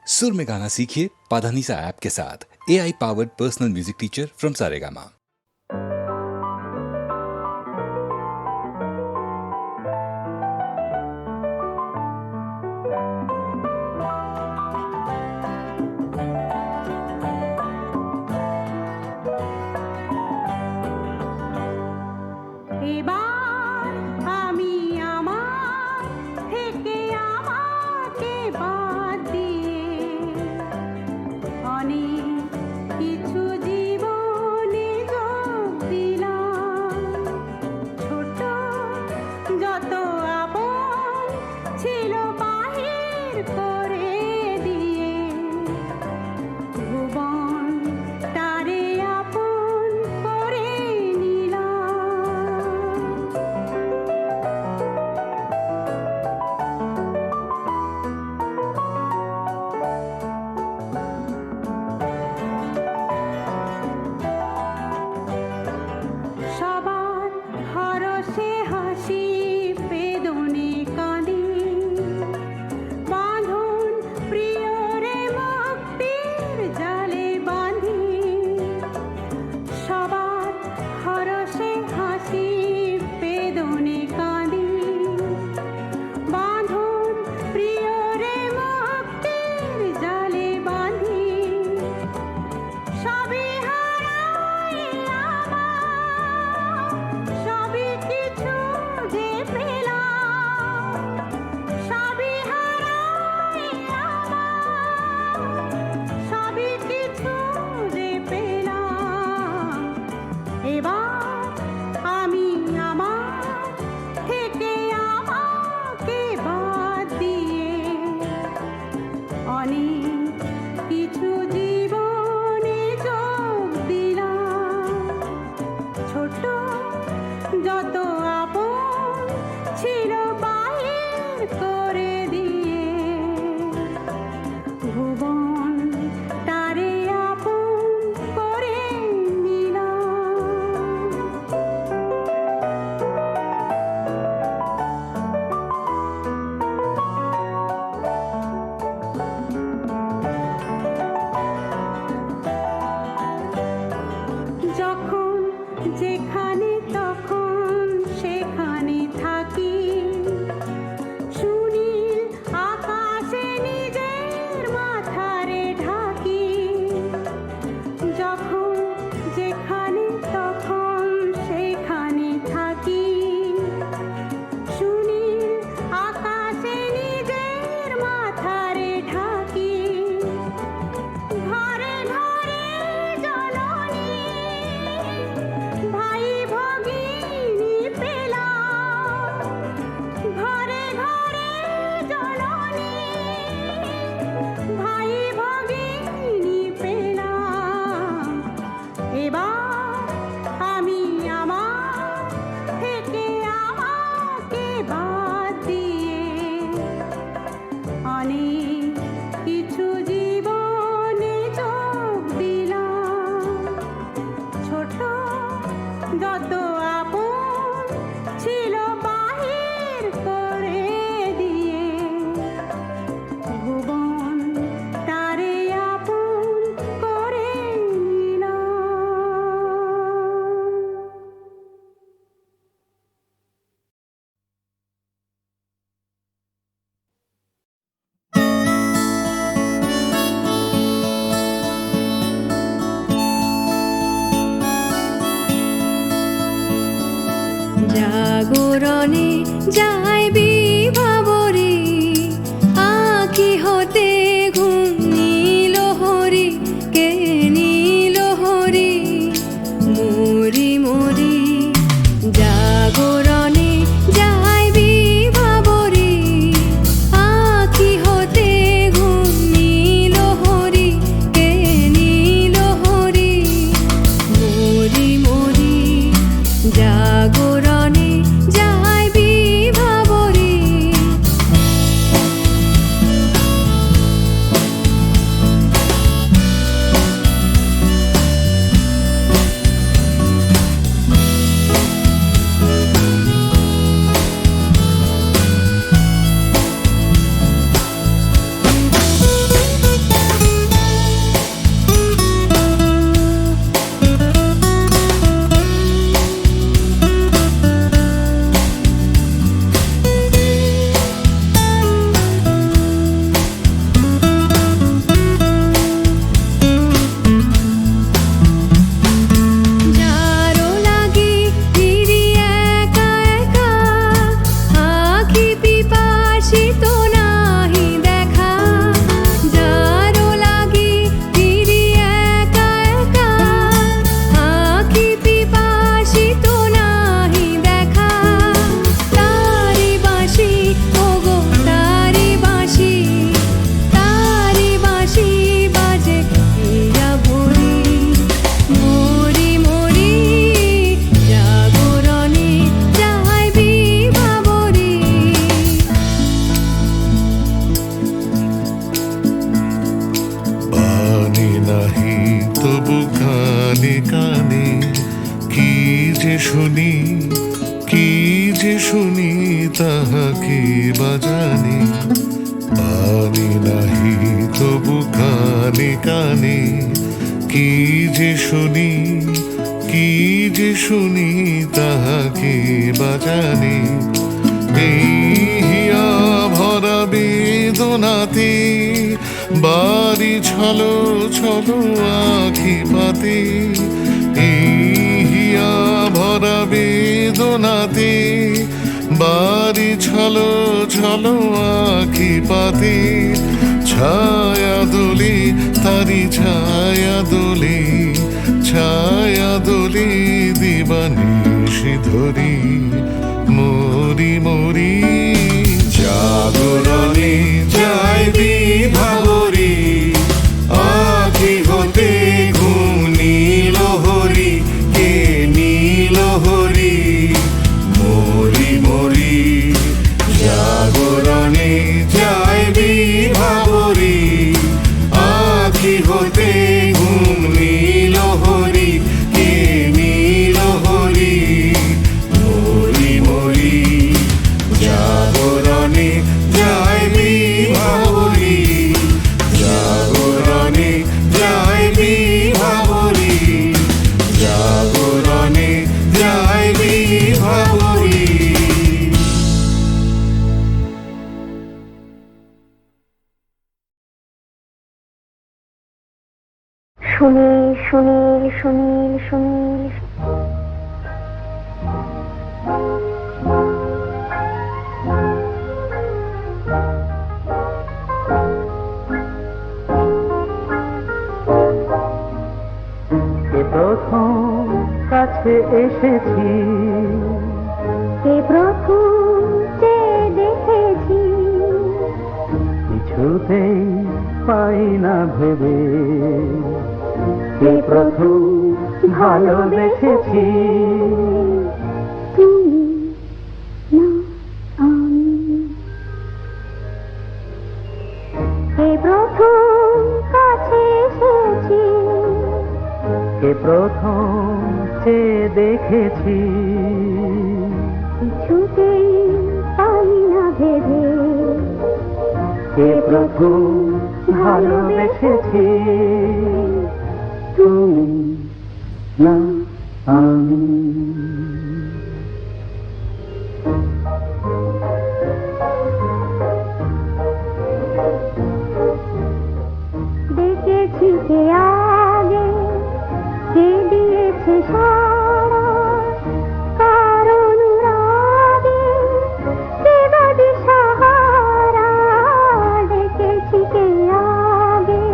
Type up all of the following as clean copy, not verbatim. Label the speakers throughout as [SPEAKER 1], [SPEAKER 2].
[SPEAKER 1] सुर में गाना सीखिए पाधानीसा ऐप के साथ। AI powered personal music teacher from Saregama.
[SPEAKER 2] জাগরণে যায় বিভাবরে, আঁখি হতে ঘুম নীল হরি, কে নীল হরি মরি মরি। জাগরণে যায় বিভাবরে, আঁখি হতে ঘুম নীল হরি, কে নীল হরি মরি মরি। জাগরণে যায় বিভাবরে,
[SPEAKER 3] নাহি তবু কানে কানে কি যে শুনি, কি যে শুনি তাহাকে বাজানে। পানি নাহি তবু কানে কানে কি যে শুনি, কি যে শুনি তাহাকে বাজানে। এই হিয়া ভরা বেদনাতে বাড়ি ছলো ছলো আখি পাতে। এই হিয়া ভরা বেদনাতে বাড়ি ছলো ছলো আখি পাতে। ছায়া দোলে তারি ছায়া দোলে, ছায়া দোলে দিবানিশি ধরি মরি মরি। জাগরণে যায় বিভাবরী আখি হতে ঘুম নীল হরি, কে নীল হরি মরি মরি। জাগরণে যায় বিভাবরী আখি হতে ঘুম নীল হরি, কে নীল হরি মরি মরি। জাগরণে যায় বিভাবরী, জাগরণে যায় বিভাবরী, জাগরণে যায় বিভাবরী।
[SPEAKER 4] সুনীল সুনীল সুনীল সুনীল
[SPEAKER 5] এ প্রথম কাছে এসেছি,
[SPEAKER 4] এ প্রথম যে দেখেছি,
[SPEAKER 5] কিছুতেই পাই না ভেবে। এ প্রথম ভালোবেসেছি,
[SPEAKER 4] তুমি না আমি। এ প্রথম কাছে এসেছি,
[SPEAKER 5] এ প্রথম যে দেখেছি,
[SPEAKER 4] কিছুতেই পাই না ভেবে।
[SPEAKER 5] এ প্রথম ভালোবেসেছি, তুমি না আমি।
[SPEAKER 4] দেখেছি কে আগে, কে দিয়েছে সারা, কার অনুরাগে কে বা দিশাহারা। দেখেছি কে আগে,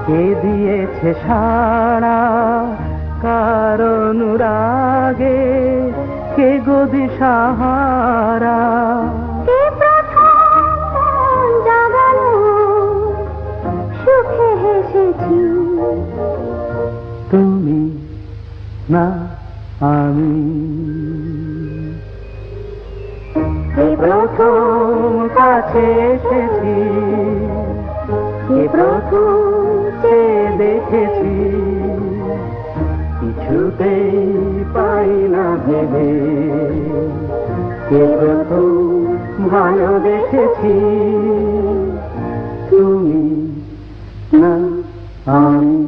[SPEAKER 5] কে দিয়েছে সাড়া, কার অনুরাগে কে গো দিশাহারা।
[SPEAKER 4] কে প্রথম মন জাগালো, সুখে হেসেছি,
[SPEAKER 5] তুমি না আমি।
[SPEAKER 4] এ প্রথম
[SPEAKER 5] কাছে এসেছি,
[SPEAKER 4] এ প্রথম
[SPEAKER 5] যে দেখেছি, কিছুতেই পাই না ভেবে। এ প্রথম ভালোবেসেছি, তুমি না আমি।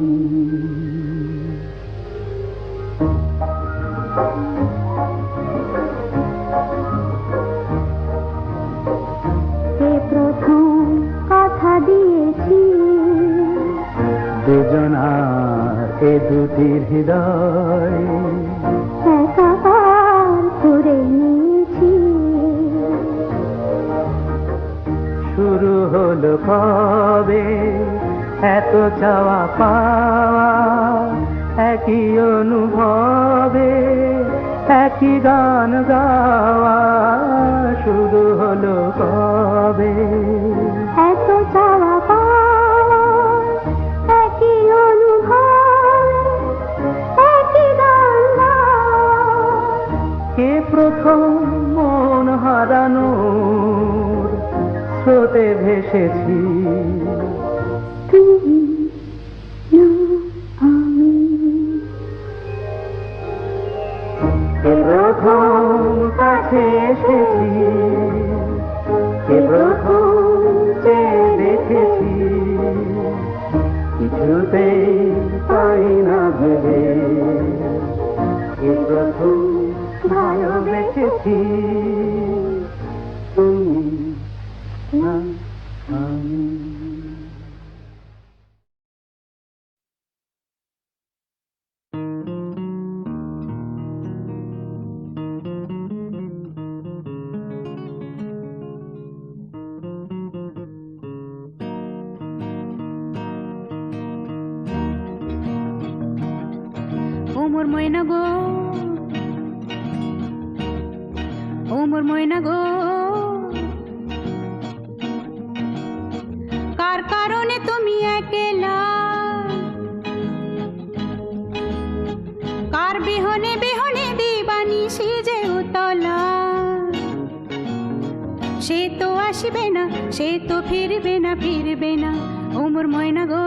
[SPEAKER 4] এ প্রথম কথা দিয়েছি,
[SPEAKER 5] দুজনার এ দুটির হৃদয়
[SPEAKER 4] একাকার করে নিয়েছি।
[SPEAKER 5] শুরু হলো কবে এত চাওয়া পাওয়া, একই অনুভবে একই গান গাওয়া। শুরু হলো কবে
[SPEAKER 4] এত চাওয়া পাওয়া, একই অনুভব, একই গান গাওয়া।
[SPEAKER 5] কে প্রথম মন হারানোর স্রোতে ভেসেছি,
[SPEAKER 4] তুমি না
[SPEAKER 5] বলতে পাই না ভেবে এ প্রথম ভালোবেসেছি তুমি না আমি।
[SPEAKER 2] ও মোর ময়না গো, ও মোর ময়না গো, কার কারণে তুমি একলা, কার বিহনে বিহনে দিবানিশি যে উতলা, সে তো আসবে না, সে তো ফিরবে না, ফিরবে না, ও মোর ময়না গো।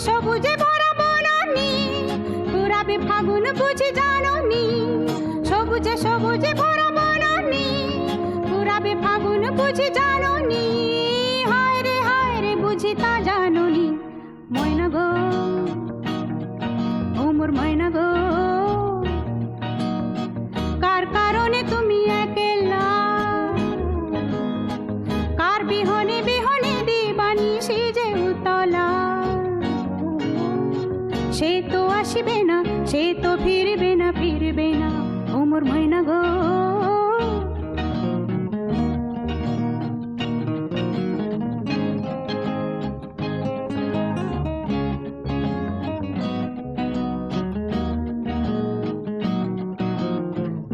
[SPEAKER 2] সবুজে ভরা বনানি পুরাবে ফাগুন বুঝি জাননি, সবুজে সবুজে ভরা বনানি পুরাবে ফাগুন বুঝি জাননি, হায় রে বুঝি তা জাননি। ময়না গো, ও মোর ময়না গো, কার কারণে তুমি একলা, কার বিহনে বিহনে দিবানিশি যে উতলা, সে তো আসবে না, সে তো ফিরবে না, ফিরবে না, ও মোর ময়না গো।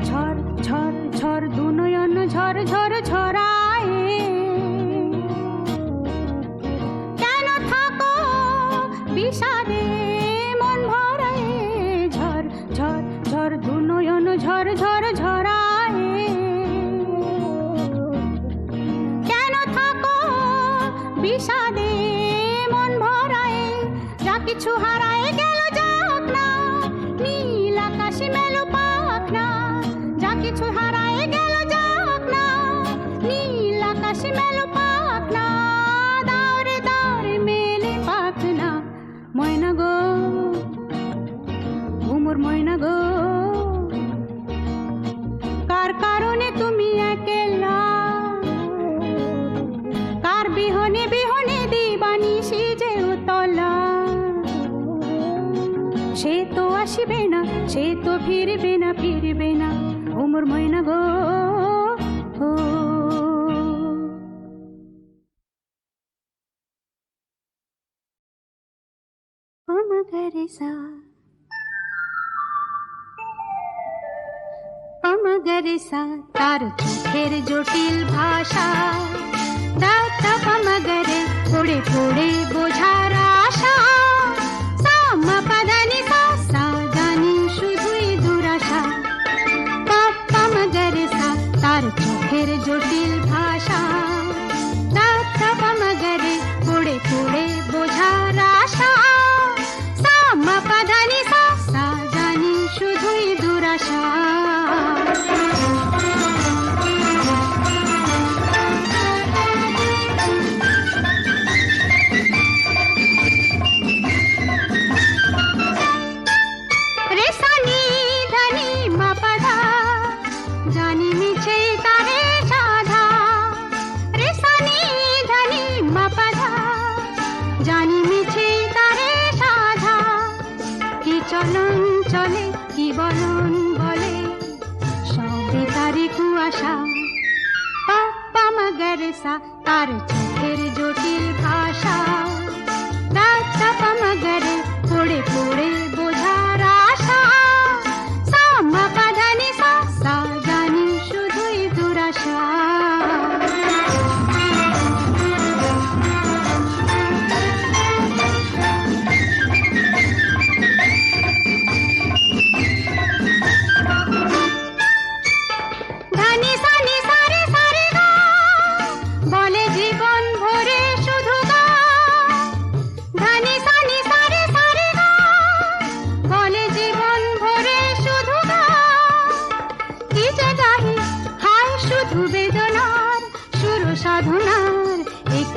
[SPEAKER 2] ঝড় ঝড় ঝড় দু নয়ন ঝড় ঝড় ঝরায়, কেন থাকো বিষাদে মন ভরায়, ঝড় ঝড় ঝড় দু নয়ন ঝড় ঝড় ঝরায়, কেন থাকো বিষাদে মন ভরায়, যা কিছু হারায় গেল যাক না, নীল আকাশে মেলো পাক না, যা কিছু হারায় গেল যাক না, নীল আকাশে মেলো পাক না, দাওরে দাওরে মেলে পাক না। ময়না গো, ও মোর ময়না গো, কার কারণে তুমি একলা, কার বিহনে বিহনে দিবানিশি যে উতলা, সে তো আসবে না, সে তো ফিরবে না, ফিরবে না, ও মোর ময়না গো। অমগরেসা অমগরেসা তার চোখের জটিল ভাষা, দাতা পমগরে পড়ে পড়ে বোঝার আশা, সামা পাদানি সা সা জানি শুধুই দুরাশা, পমগরেসা তার চোখের জটিল ভাষা, দাতা পমগরে পড়ে পড়ে বোঝার আশা, সামা পাদানি সা সা জানি শুধুই দুরাশা। জানি মিছে তারে সাধা, রেসানি ধনি মাপাধা, জানি মিছে তারে সাধা, কি চলন চলে কি বলন বলে, সবে তারে কুয়াশা, পাপ্পা মগরেসা তার চোখের জটিল ভাষা, দাতা পমগরে পড়ে পড়ে বোঝার আশা,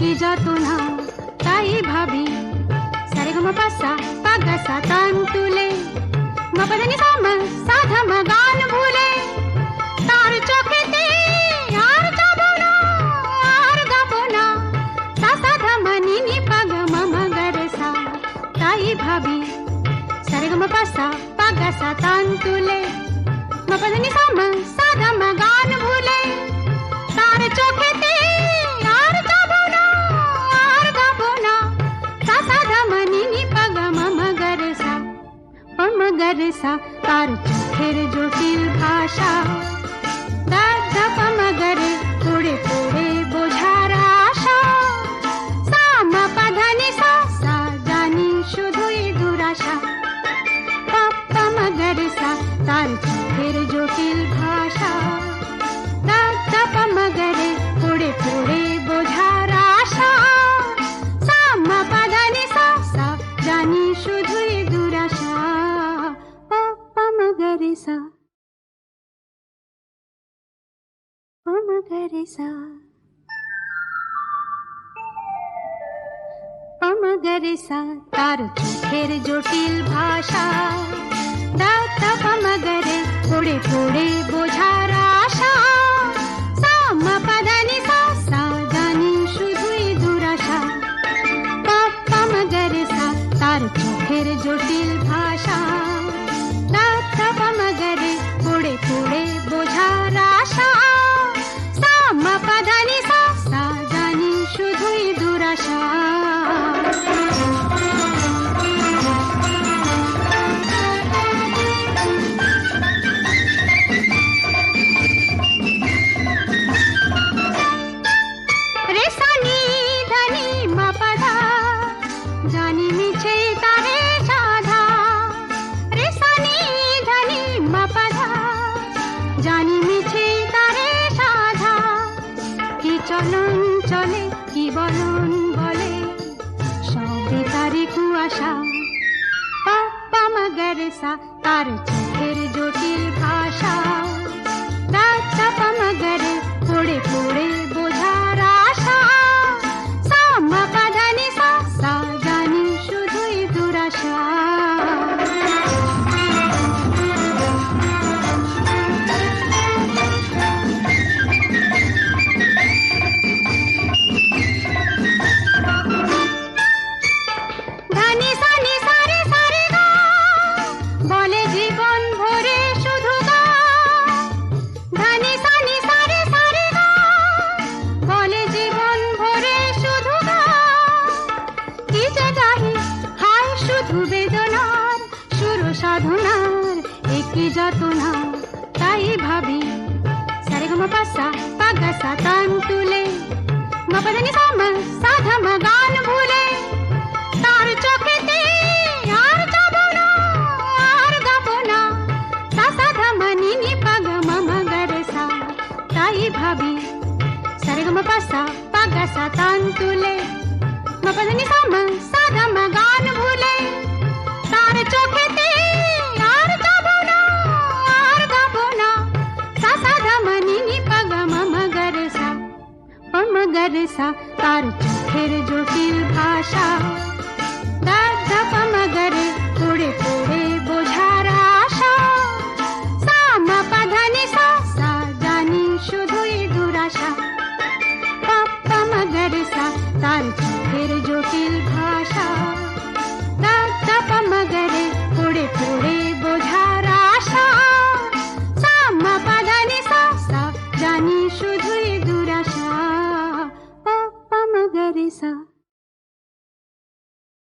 [SPEAKER 2] একই যাতনা তাই ভাবি সারেগামা পাসা পাগাসা তান তুলে মপদানি সামা সাধমা গান ভুলে তার চোখেতে আর যাবো না আর গাবো না সাধমা নিনি পাগমা মগরসা তাই ভাবি সারেগামা পাসা পাগাসা তান তুলে মপদানি সামা সাধমা গান ভুলে তার চোখেতে আর যাবো না আর গাবো না সাধমা নিনি পাগমা মগরসা মগরসা তার চোখের জটিল ভাষা দাদা পমগরে পড়ে পড়ে বোঝার আশা সামা পাধানি সা সা জানি শুধুই দুরাশা পমগরসা তার চোখের জটিল ভাষা দাদা পমগরে পড়ে পড়ে বোঝার আশা সামা পাধানি সা সা জানি শুধুই দুরাশা পমগরসা পমগরসা পমগরসা তার চোখের জটিল ভাষা দাদা পমগরে পড়ে পড়ে বোঝার আশা সামা পাধানি সা সা জানি শুধুই দুরাশা পমগরসা তার চোখের জটিল ভাষা দাদা পমগরে পড়ে পড়ে বোঝার আশা সামা পাধানি সা সা জানি শুধুই দুরাশা রেসানি ধানি মাপাধা জানি মিছে তারে সাধা রেসানি ধানি মাপাধা জানি মিছে তারে সাধা কি চলন চলে কি বলন বলে সবে তারে কুয়াশা পমগরসা তার চোখের জটিল ভাষা দাদা পমগরে পড়ে পড়ে বোঝার আশা সামা পাধানি সা সা জানি শুধুই দুরাশা ধানি সানি সারে সারে গা বলে জীবন ভরে শুধু গা ধানি সানি সারে সারে গা বলে জীবন ভরে শুধু গা কি যে গাহি হায় শুধু বেদনার সুর সাধনার একই যাতনা তাই ভাবি সারেগামা পাসা পাগাসা তান তুলে মপদানি সামা সাধমা গান ভুলে তার চোখেতে আর যাবো না আর গাবো না সাধমা নিনি পাগমা মগরসা তাই ভাবি সারেগামা পাসা পাগাসা তান তুলে মপদানি সামা সাধমা গান ভুলে তার চোখেতে আর যাবো না আর গাবো না সাধমা নিনি পাগমা মগরসা পমগরসা তার চোখের জটিল ভাষা দাদা পমগরে পড়ে পড়ে বোঝার আশা সামা পাধানি সা সা জানি শুধুই দুরাশা পমগরসা তার চোখের জটিল ভাষা দাদা পমগরে পড়ে পড়ে বোঝার আশা সামা পাধানি সা সা জানি শুধুই দুরাশা পমগরসা